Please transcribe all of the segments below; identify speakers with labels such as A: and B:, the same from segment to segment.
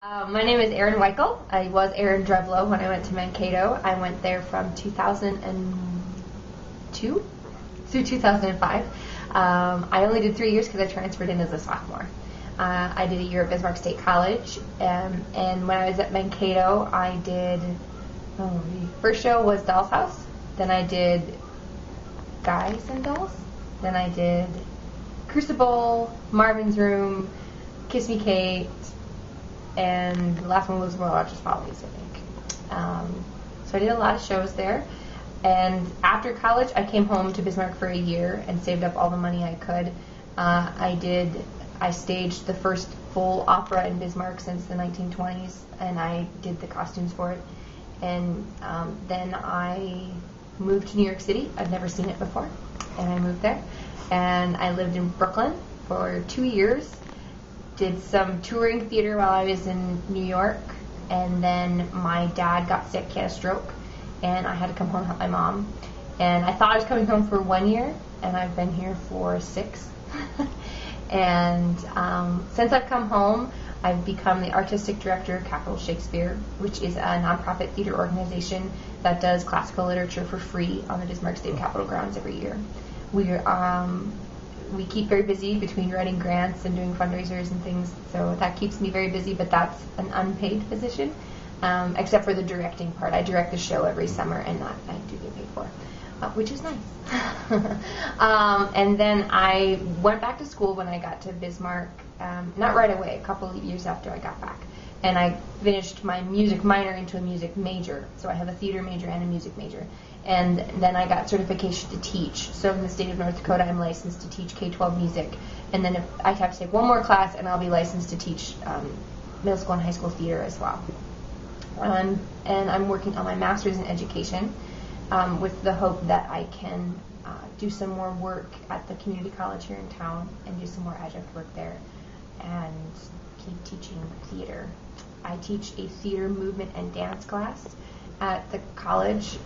A: My name is Erin Weichel. I was Erin Drevlow when I went to Mankato. I went there from 2002 through 2005. I only did 3 years because I transferred in as a sophomore. I did a year at Bismarck State College, and when I was at Mankato, I did, the first show was Doll's House, then I did Guys and Dolls, then I did Crucible, Marvin's Room, Kiss Me Kate, and the last one was Royal Arches Follies, I think. So I did a lot of shows there. And after college, I came home to Bismarck for a year and saved up all the money I could. I staged the first full opera in Bismarck since the 1920s, and I did the costumes for it. And then I moved to New York City. I've never seen it before, and I moved there. And I lived in Brooklyn for 2 years. Did some touring theater while I was in New York, and then my dad got sick, he had a stroke, and I had to come home and help my mom. And I thought I was coming home for 1 year, and I've been here for 6. And since I've come home, I've become the artistic director of Capitol Shakespeare, which is a nonprofit theater organization that does classical literature for free on the Bismarck State Capitol grounds every year. We keep very busy between writing grants and doing fundraisers and things, so that keeps me very busy, but that's an unpaid position, except for the directing part. I direct the show every summer, and that I do get paid for, which is nice. And then I went back to school when I got to Bismarck, not right away, a couple of years after I got back, and I finished my music minor into a music major, so I have a theater major and a music major. And then I got certification to teach. So in the state of North Dakota, I'm licensed to teach K-12 music. And then if I have to take one more class, and I'll be licensed to teach middle school and high school theater as well. And I'm working on my master's in education with the hope that I can do some more work at the community college here in town and do some more adjunct work there and keep teaching theater. I teach a theater movement and dance class at the college,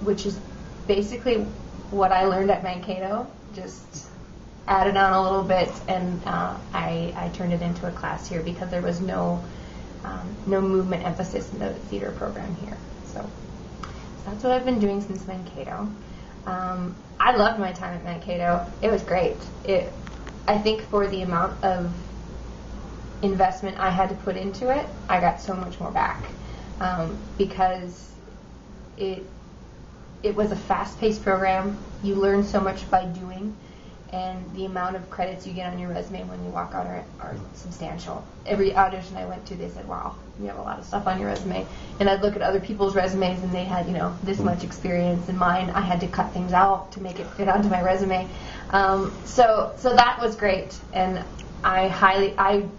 A: which is basically what I learned at Mankato, just added on a little bit, and I turned it into a class here because there was no movement emphasis in the theater program here. So that's what I've been doing since Mankato. I loved my time at Mankato. It was great. I think for the amount of investment I had to put into it, I got so much more back. Because it was a fast-paced program. You learn so much by doing, and the amount of credits you get on your resume when you walk out are substantial. Every audition I went to, they said, "Wow, you have a lot of stuff on your resume." And I'd look at other people's resumes, and they had, this much experience, and mine, I had to cut things out to make it fit onto my resume. So that was great, and I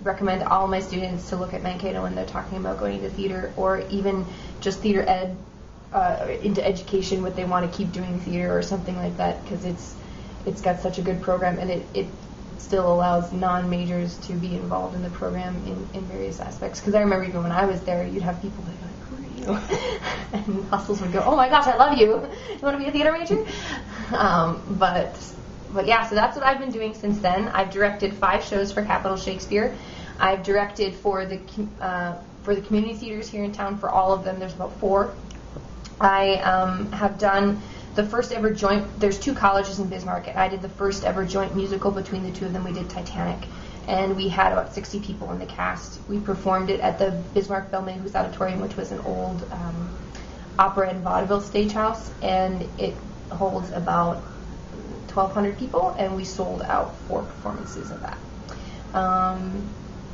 A: recommend all my students to look at Mankato when they're talking about going into theater, or even just theater ed, into education, what they want to keep doing theater or something like that, because it's got such a good program, and it still allows non-majors to be involved in the program in various aspects. Because I remember even when I was there, you'd have people that go like, "Who are you?" And hostels would go, "Oh my gosh, I love you. You want to be a theater major?" But yeah, so that's what I've been doing since then. I've directed 5 shows for Capitol Shakespeare. I've directed for the community theaters here in town for all of them. There's about 4. I have done the first ever joint. There's 2 colleges in Bismarck, and I did the first ever joint musical between the 2 of them. We did Titanic, and we had about 60 people in the cast. We performed it at the Bismarck Bellman Auditorium, which was an old opera and vaudeville stage house, and it holds about 1,200 people, and we sold out 4 performances of that.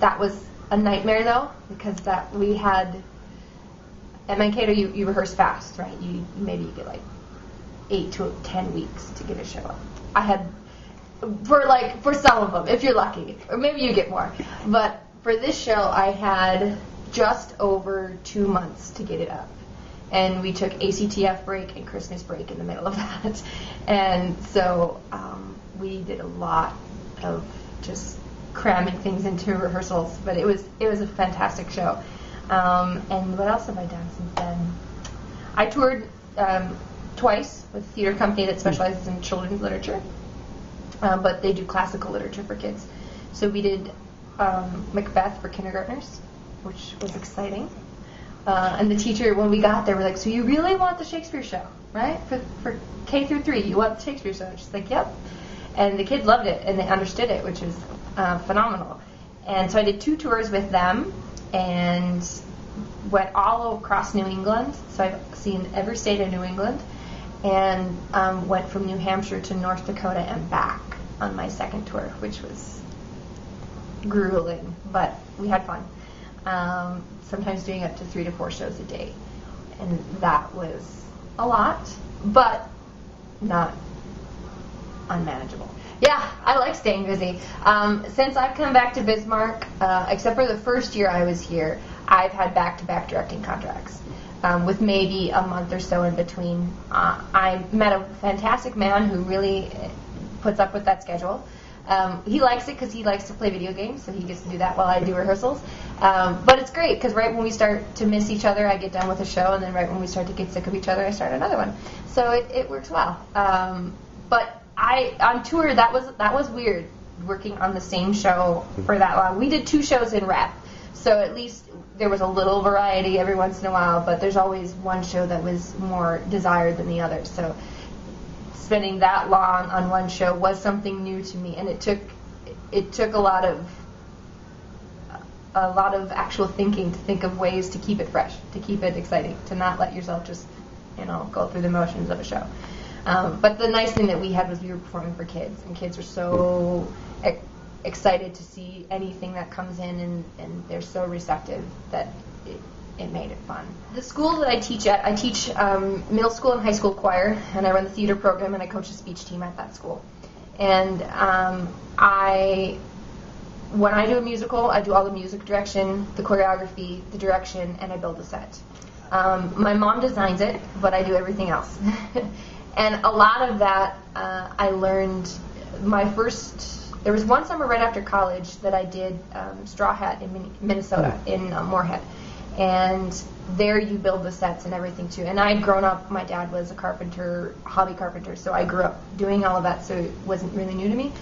A: That was a nightmare, though, because we had at Mankato, you rehearse fast, right? Maybe you get like 8 to 10 weeks to get a show up. I had for some of them, if you're lucky, or maybe you get more. But for this show, I had just over 2 months to get it up. And we took ACTF break and Christmas break in the middle of that. And so we did a lot of just cramming things into rehearsals. But it was a fantastic show. And what else have I done since then? I toured twice with a theater company that specializes in children's literature. But they do classical literature for kids. So we did Macbeth for kindergartners, which was exciting. And the teacher, when we got there, were like, so you really want the Shakespeare show, right? For K through 3, you want the Shakespeare show? She's like, yep. And the kids loved it, and they understood it, which was phenomenal. And so I did 2 tours with them, and went all across New England. So I've seen every state of New England, and went from New Hampshire to North Dakota and back on my second tour, which was grueling, but we had fun. Sometimes doing up to 3 to 4 shows a day, and that was a lot, but not unmanageable. Yeah, I like staying busy. Since I've come back to Bismarck, except for the first year I was here, I've had back-to-back directing contracts, with maybe a month or so in between. I met a fantastic man who really puts up with that schedule. He likes it because he likes to play video games, so he gets to do that while I do rehearsals. But it's great because right when we start to miss each other, I get done with a show, and then right when we start to get sick of each other, I start another one. So it works well. But on tour, that was weird, working on the same show for that long. We did 2 shows in rep, so at least there was a little variety every once in a while, but there's always one show that was more desired than the other. So spending that long on one show was something new to me, and it took a lot of actual thinking to think of ways to keep it fresh, to keep it exciting, to not let yourself just go through the motions of a show. But the nice thing that we had was we were performing for kids, and kids are so excited to see anything that comes in, and they're so receptive that it made it fun. The school that I teach at, I teach middle school and high school choir, and I run the theater program, and I coach the speech team at that school. And when I do a musical, I do all the music direction, the choreography, the direction, and I build the set. My mom designs it, but I do everything else. And a lot of that I learned there was one summer right after college that I did Straw Hat in Minnesota, in Moorhead. And there you build the sets and everything too. And I had grown up, my dad was a carpenter, hobby carpenter, so I grew up doing all of that, so it wasn't really new to me.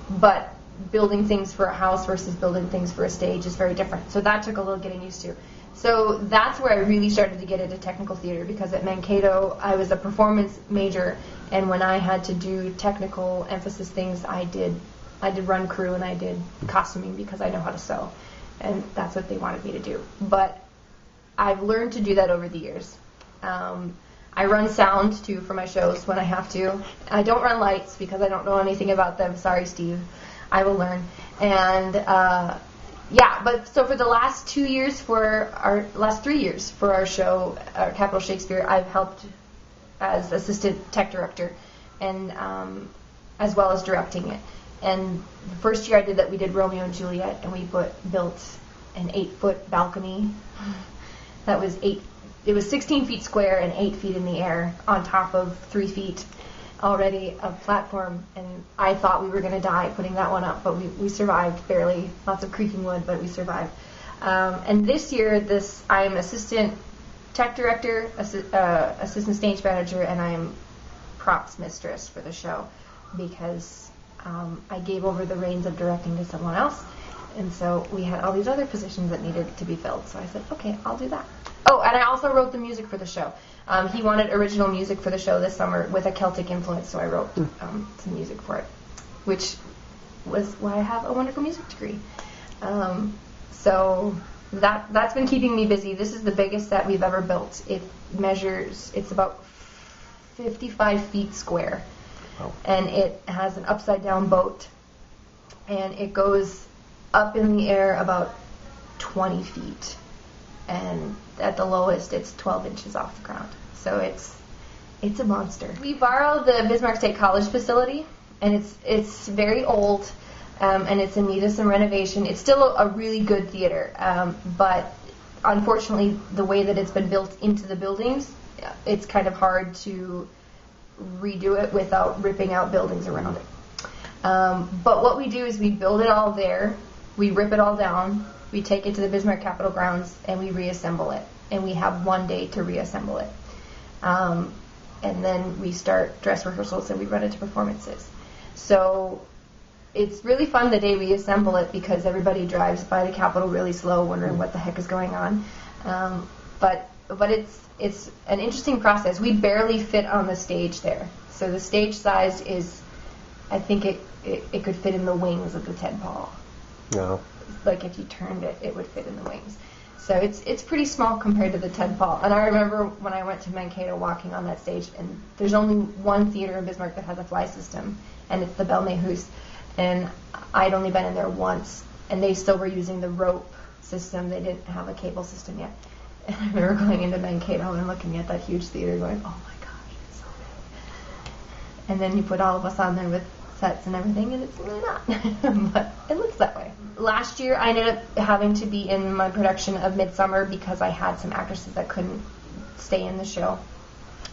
A: But building things for a house versus building things for a stage is very different. So that took a little getting used to. So that's where I really started to get into technical theater, because at Mankato I was a performance major, and when I had to do technical emphasis things, I did run crew and I did costuming because I know how to sew, and that's what they wanted me to do. But I've learned to do that over the years. I run sound too for my shows when I have to. I don't run lights because I don't know anything about them. Sorry, Steve. I will learn. And but so for the last 3 years for our show, Capitol Shakespeare, I've helped as assistant tech director, and as well as directing it. And the first year I did that, we did Romeo and Juliet, and we built an 8-foot balcony. That was it was 16 feet square and 8 feet in the air on top of 3 feet already of platform, and I thought we were going to die putting that one up, but we survived barely. Lots of creaking wood, but we survived. And this year, I am assistant tech director, assistant stage manager, and I am props mistress for the show, because I gave over the reins of directing to someone else, and so we had all these other positions that needed to be filled. So I said, okay, I'll do that. Oh, and I also wrote the music for the show. He wanted original music for the show this summer with a Celtic influence, so I wrote some music for it, which was why I have a wonderful music degree. So that's been keeping me busy. This is the biggest set we've ever built. It's about 55 feet square. Wow. And it has an upside-down boat, and it goes up in the air about 20 feet. And at the lowest, it's 12 inches off the ground. So it's a monster. We borrowed the Bismarck State College facility, and it's very old, and it's in need of some renovation. It's still a really good theater, but unfortunately, the way that it's been built into the buildings, it's kind of hard to redo it without ripping out buildings around it. But what we do is we build it all there, we rip it all down, we take it to the Bismarck Capitol grounds, and we reassemble it. And we have 1 day to reassemble it. And then we start dress rehearsals, and we run into performances. So it's really fun the day we assemble it because everybody drives by the Capitol really slow, wondering what the heck is going on. But it's an interesting process. We barely fit on the stage there. So the stage size is, I think it could fit in the wings of the Ted Paul.
B: No.
A: Like if you turned it, it would fit in the wings. So it's pretty small compared to the Ted Paul. And I remember when I went to Mankato walking on that stage, and there's only one theater in Bismarck that has a fly system, and it's the Belmayhus. And I'd only been in there once, and they still were using the rope system. They didn't have a cable system yet. And I remember going into Mankato and looking at that huge theater going, oh my gosh, it's so big. And then you put all of us on there with sets and everything, and it's really not. But it looks that way. Last year, I ended up having to be in my production of Midsummer because I had some actresses that couldn't stay in the show.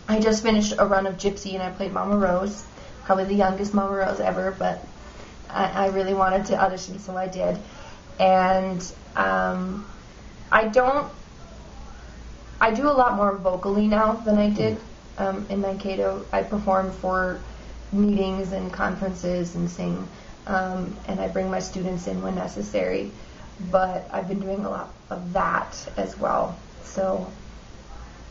A: I just finished a run of Gypsy, and I played Mama Rose, probably the youngest Mama Rose ever, but I really wanted to audition, so I did. And I do a lot more vocally now than I did in Mankato. I perform for meetings and conferences and sing, and I bring my students in when necessary. But I've been doing a lot of that as well. So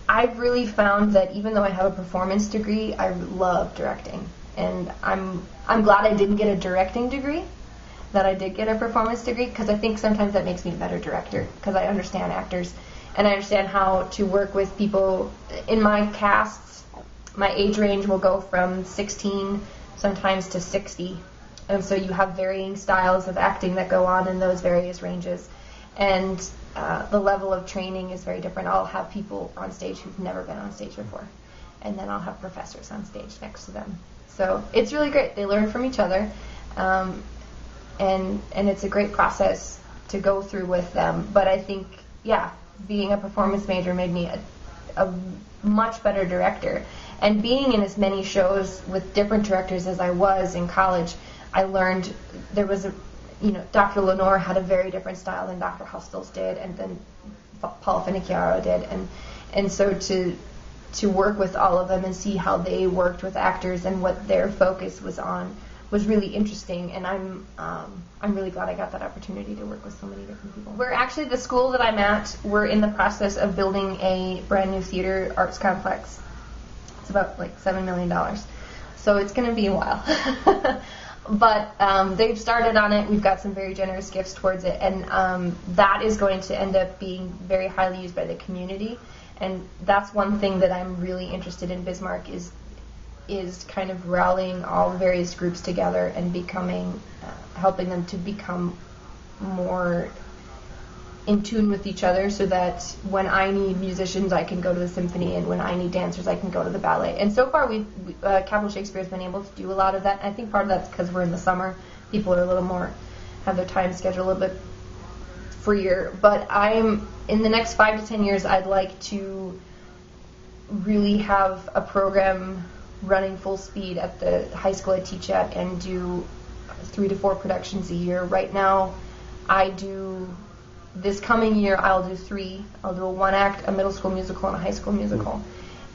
A: I've really found that even though I have a performance degree, I love directing. And I'm glad I didn't get a directing degree, that I did get a performance degree, because I think sometimes that makes me a better director, because I understand actors, and I understand how to work with people. In my casts, my age range will go from 16 sometimes to 60, and so you have varying styles of acting that go on in those various ranges, and the level of training is very different. I'll have people on stage who've never been on stage before, and then I'll have professors on stage next to them. So it's really great. They learn from each other, and it's a great process to go through with them. But I think, being a performance major made me a much better director. And being in as many shows with different directors as I was in college, I learned there was Dr. Lenore had a very different style than Dr. Hustles did, and then Paul Finocchiaro did, and so to work with all of them and see how they worked with actors and what their focus was on was really interesting, and I'm really glad I got that opportunity to work with so many different people. We're actually, the school that I'm at, we're in the process of building a brand new theater arts complex. It's about like $7 million, so it's going to be a while. But they've started on it. We've got some very generous gifts towards it, and that is going to end up being very highly used by the community. And that's one thing that I'm really interested in Bismarck is kind of rallying all the various groups together and helping them to become more in tune with each other, so that when I need musicians, I can go to the symphony, and when I need dancers, I can go to the ballet. And so far, Capitol Shakespeare has been able to do a lot of that. I think part of that's because we're in the summer. People are a little more, have their time schedule a little bit freer. But in the next 5 to 10 years, I'd like to really have a program running full speed at the high school I teach at and do 3 to 4 productions a year. Right now, this coming year, I'll do 3. I'll do a 1-act, a middle school musical, and a high school musical.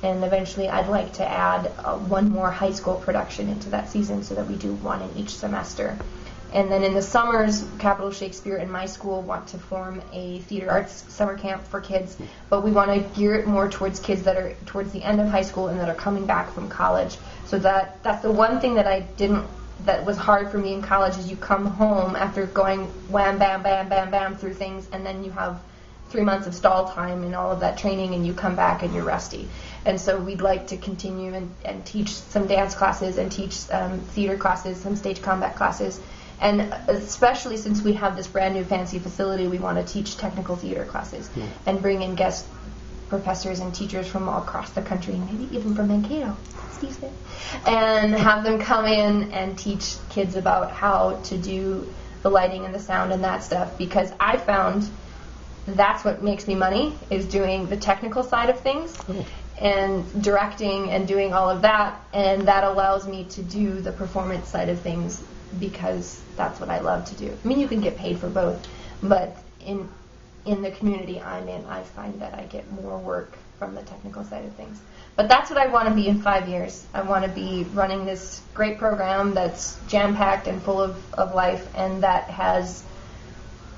A: And eventually, I'd like to add 1 more high school production into that season, so that we do 1 in each semester. And then in the summers, Capitol Shakespeare and my school want to form a theater arts summer camp for kids, but we want to gear it more towards kids that are towards the end of high school and that are coming back from college. So that's the one thing that was hard for me in college, is you come home after going wham, bam, bam, bam, bam through things, and then you have 3 months of stall time and all of that training, and you come back and you're rusty. And so we'd like to continue and teach some dance classes and teach theater classes, some stage combat classes. And especially since we have this brand new fancy facility, we want to teach technical theater classes and bring in guest professors and teachers from all across the country, maybe even from Mankato, Steve said, and have them come in and teach kids about how to do the lighting and the sound and that stuff, because I found that's what makes me money, is doing the technical side of things and directing and doing all of that, and that allows me to do the performance side of things, because that's what I love to do. I mean, you can get paid for both, but in the community I'm in, I find that I get more work from the technical side of things. But that's what I want to be in 5 years. I want to be running this great program that's jam-packed and full of life, and that has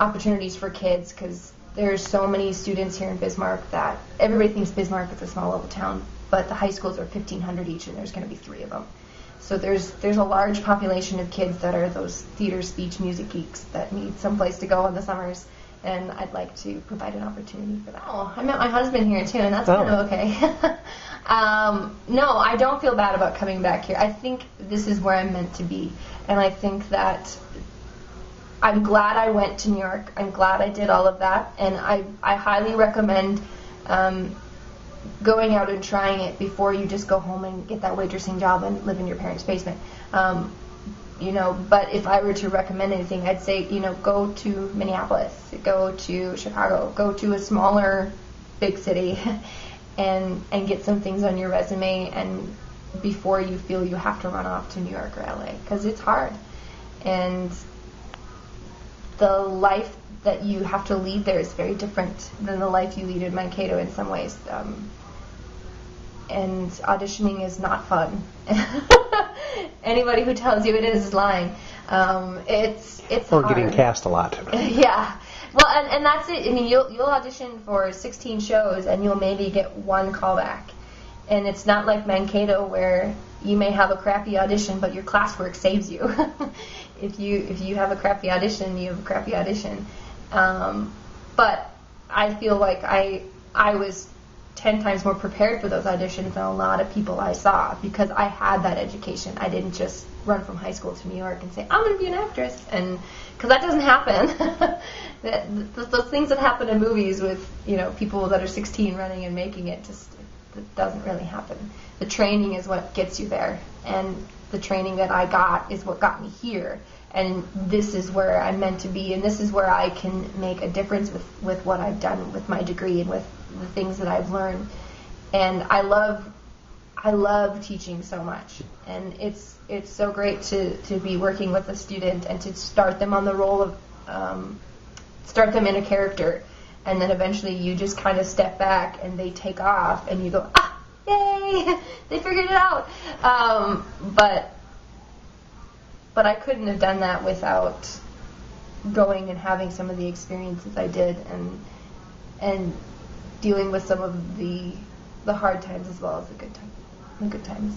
A: opportunities for kids, because there's so many students here in Bismarck that everybody thinks Bismarck is a small little town, but the high schools are 1,500 each, and there's going to be 3 of them. So there's a large population of kids that are those theater, speech, music geeks that need someplace to go in the summers, and I'd like to provide an opportunity for that. Oh, I met my husband here too, and that's kind of okay. No, I don't feel bad about coming back here. I think this is where I'm meant to be, and I think that I'm glad I went to New York. I'm glad I did all of that, and I highly recommend going out and trying it before you just go home and get that waitressing job and live in your parents' basement. But if I were to recommend anything, I'd say, go to Minneapolis, go to Chicago, go to a smaller big city and get some things on your resume, and before you feel you have to run off to New York or LA, because it's hard. And the life that you have to lead there is very different than the life you lead in Mankato in some ways. And auditioning is not fun. Anybody who tells you it is lying. It's
B: or
A: hard.
B: Getting cast a lot.
A: Yeah. Well, and that's it. I mean, you'll audition for 16 shows and you'll maybe get 1 callback. And it's not like Mankato where you may have a crappy audition, but your classwork saves you. If you have a crappy audition, you have a crappy audition. But I feel like I was 10 times more prepared for those auditions than a lot of people I saw, because I had that education. I didn't just run from high school to New York and say, I'm going to be an actress, and because that doesn't happen. Those things that happen in movies with people that are 16 running and making it, it doesn't really happen. The training is what gets you there, and the training that I got is what got me here. And this is where I'm meant to be, and this is where I can make a difference with what I've done with my degree and with the things that I've learned. And I love teaching so much, and it's so great to be working with a student and to start them on the role of start them in a character, and then eventually you just kind of step back and they take off and you go, yay, they figured it out. But I couldn't have done that without going and having some of the experiences I did, and dealing with some of the hard times as well as the good times.